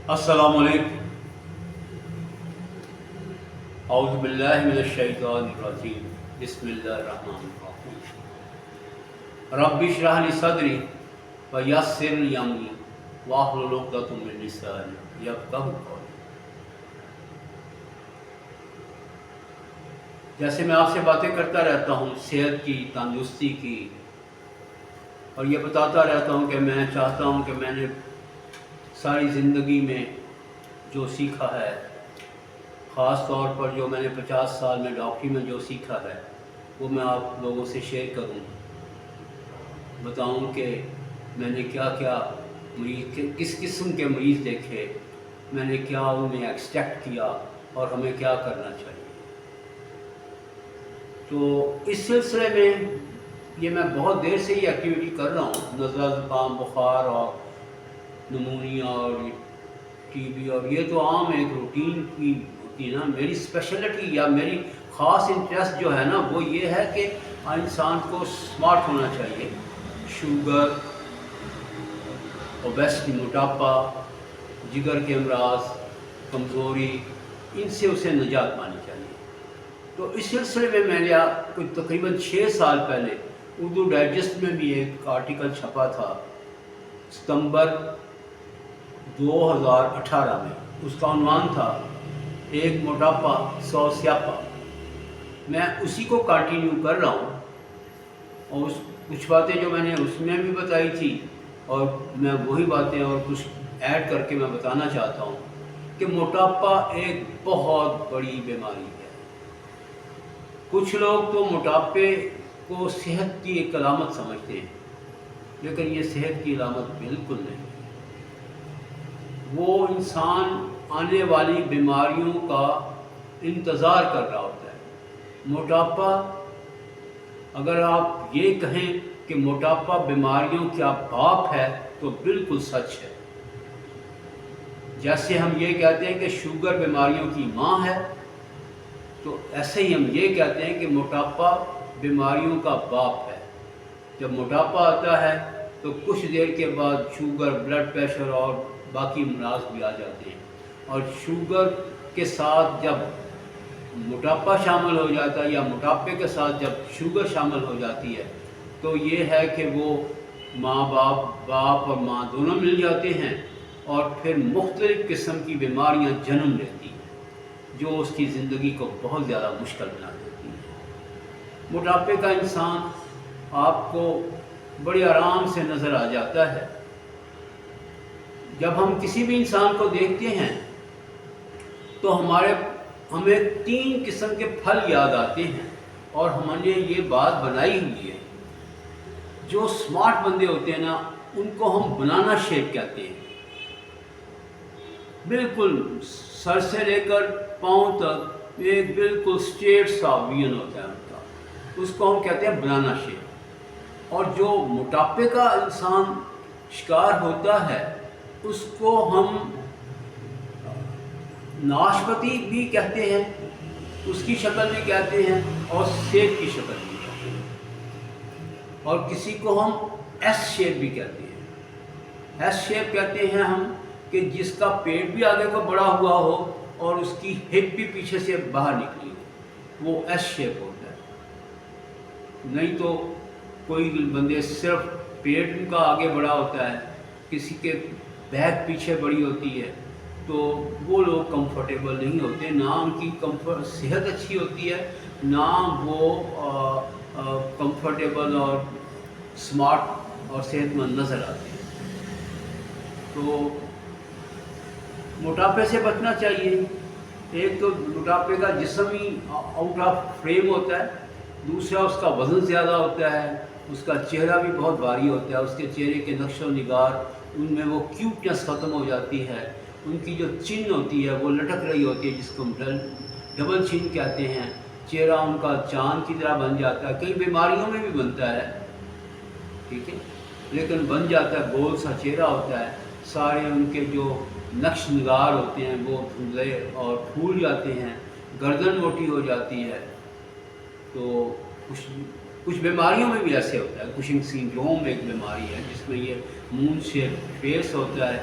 السلام علیکم۔ اعوذ باللہ من الشیطان الرجیم، بسم اللہ الرحمن الرحیم۔ رب اشرح لی صدری ویسر لی امری واحلل عقدۃ من لسانی یفقہوا قولی۔ جیسے میں آپ سے باتیں کرتا رہتا ہوں صحت کی، تندرستی کی، اور یہ بتاتا رہتا ہوں کہ میں چاہتا ہوں کہ میں نے ساری زندگی میں جو سیکھا ہے، خاص طور پر جو میں نے 50 سال میں ڈاکٹری میں جو سیکھا ہے، وہ میں آپ لوگوں سے شیئر کروں، بتاؤں کہ میں نے کیا کیا مریض، کس قسم کے مریض دیکھے، میں نے کیا انہیں ایکسٹریکٹ کیا اور ہمیں کیا کرنا چاہیے۔ تو اس سلسلے میں یہ میں بہت دیر سے یہ ایکٹیویٹی کر رہا ہوں، نزلہ، زکام، بخار اور نمونیا اور ٹی بی، اور یہ تو عام ایک روٹین کی ہوتی ہے نا۔ میری اسپیشلٹی یا میری خاص انٹرسٹ جو ہے نا، وہ یہ ہے کہ انسان کو سمارٹ ہونا چاہیے۔ شوگر، اوبیسٹی، موٹاپا، جگر کے امراض، کمزوری، ان سے اسے نجات پانی چاہیے۔ تو اس سلسلے میں میں نے کوئی تقریباً 6 سال پہلے اردو ڈائجسٹ میں بھی ایک آرٹیکل چھپا تھا، ستمبر 2018 میں۔ اس کا عنوان تھا ایک موٹاپا 100 سیاپا۔ میں اسی کو کنٹینیو کر رہا ہوں، اور کچھ باتیں جو میں نے اس میں بھی بتائی تھی، اور میں وہی باتیں اور کچھ ایڈ کر کے میں بتانا چاہتا ہوں کہ موٹاپا ایک بہت بڑی بیماری ہے۔ کچھ لوگ تو موٹاپے کو صحت کی ایک علامت سمجھتے ہیں، لیکن یہ صحت کی علامت بالکل نہیں ہے۔ وہ انسان آنے والی بیماریوں کا انتظار کر رہا ہوتا ہے۔ موٹاپا، اگر آپ یہ کہیں کہ موٹاپا بیماریوں کا باپ ہے تو بالکل سچ ہے۔ جیسے ہم یہ کہتے ہیں کہ شوگر بیماریوں کی ماں ہے، تو ایسے ہی ہم یہ کہتے ہیں کہ موٹاپا بیماریوں کا باپ ہے۔ جب موٹاپا آتا ہے تو کچھ دیر کے بعد شوگر، بلڈ پریشر اور باقی امراض بھی آ جاتے ہیں، اور شوگر کے ساتھ جب موٹاپا شامل ہو جاتا ہے، یا موٹاپے کے ساتھ جب شوگر شامل ہو جاتی ہے، تو یہ ہے کہ وہ باپ اور ماں دونوں مل جاتے ہیں، اور پھر مختلف قسم کی بیماریاں جنم لیتی ہیں، جو اس کی زندگی کو بہت زیادہ مشکل بنا دیتی ہیں۔ موٹاپے کا انسان آپ کو بڑے آرام سے نظر آ جاتا ہے۔ جب ہم کسی بھی انسان کو دیکھتے ہیں تو ہمیں 3 قسم کے پھل یاد آتے ہیں، اور ہم نے یہ بات بنائی ہوئی ہے۔ جو سمارٹ بندے ہوتے ہیں نا، ان کو ہم بنانا شیپ کہتے ہیں۔ بالکل سر سے لے کر پاؤں تک ایک بالکل اسٹریٹ سا ویژن ہوتا ہے ان کا، اس کو ہم کہتے ہیں بنانا شیپ۔ اور جو موٹاپے کا انسان شکار ہوتا ہے، اس کو ہم ناشپتی بھی کہتے ہیں، اس کی شکل بھی کہتے ہیں، اور سیب کی شکل بھی کہتے ہیں، اور کسی کو ہم ایس شیپ بھی کہتے ہیں۔ ایس شیپ کہتے ہیں ہم کہ جس کا پیٹ بھی آگے کو بڑا ہوا ہو اور اس کی ہپ بھی پیچھے سے باہر نکلی ہو، وہ ایس شیپ ہوتا ہے۔ نہیں تو کوئی بندے صرف پیٹ ان کا آگے بڑا ہوتا ہے، کسی کے بیک پیچھے بڑی ہوتی ہے، تو وہ لوگ کمفرٹیبل نہیں ہوتے، نہ ان کی صحت اچھی ہوتی ہے، نہ وہ کمفرٹیبل اور سمارٹ اور صحت مند نظر آتے ہیں۔ تو موٹاپے سے بچنا چاہیے۔ ایک تو موٹاپے کا جسم ہی آؤٹ آف فریم ہوتا ہے، دوسرا اس کا وزن زیادہ ہوتا ہے، اس کا چہرہ بھی بہت بھاری ہوتا ہے، اس کے چہرے کے نقش و نگار، ان میں وہ کیوٹنس ختم ہو جاتی ہے، ان کی جو چن ہوتی ہے وہ لٹک رہی ہوتی ہے، جس کو ہم ڈبل چن کہتے ہیں۔ چہرہ ان کا چاند کی طرح بن جاتا ہے، کئی بیماریوں میں بھی بنتا ہے، ٹھیک ہے، لیکن بن جاتا ہے، گول سا چہرہ ہوتا ہے، سارے ان کے جو نقش نگار ہوتے ہیں وہ دھندلے اور پھول جاتے ہیں، گردن موٹی ہو جاتی ہے۔ تو کچھ بیماریوں میں بھی ایسے ہوتا ہے۔ کشنگ سنڈروم ایک بیماری ہے جس میں یہ مون شیپ فیس ہوتا ہے،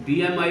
BMI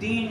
3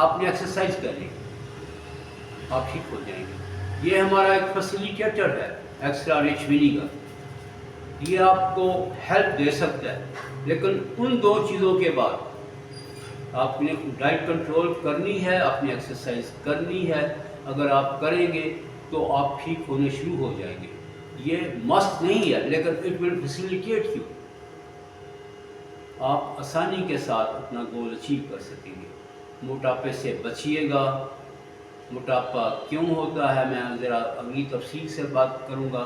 آپ نے ایکسرسائز کرنی، آپ ٹھیک ہو جائیں گے۔ یہ ہمارا ایک فیسیلیٹیٹر ہے ایکسٹرا رچ ونیگر، یہ آپ کو ہیلپ دے سکتا ہے، لیکن ان دو چیزوں کے بعد آپ نے ڈائٹ کنٹرول کرنی ہے، اپنی ایکسرسائز کرنی ہے۔ اگر آپ کریں گے تو آپ ٹھیک ہونے شروع ہو جائیں گے۔ یہ مسٹ نہیں ہے، لیکن اٹ ول فیسیلیٹیٹ یو، آپ آسانی کے ساتھ اپنا گول اچیو کر سکیں گے۔ موٹاپے سے بچیے گا۔ موٹاپا کیوں ہوتا ہے میں ذرا اگلی تفصیل سے بات کروں گا،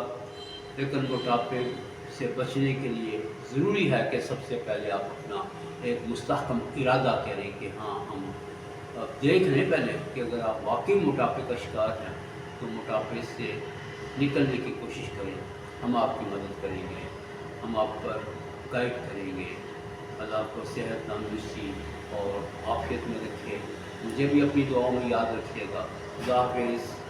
لیکن موٹاپے سے بچنے کے لیے ضروری ہے کہ سب سے پہلے آپ اپنا ایک مستحکم ارادہ کریں کہ ہاں ہم دیکھ لیں پہلے کہ اگر آپ واقعی موٹاپے کا شکار ہیں تو موٹاپے سے نکلنے کی کوشش کریں۔ ہم آپ کی مدد کریں گے، ہم آپ پر گائیڈ کریں گے۔ اللہ آپ کو صحت، تندرستی اور عافیت میں رکھے۔ مجھے بھی اپنی دعاؤں میں یاد رکھیے گا۔ خدا حافظ۔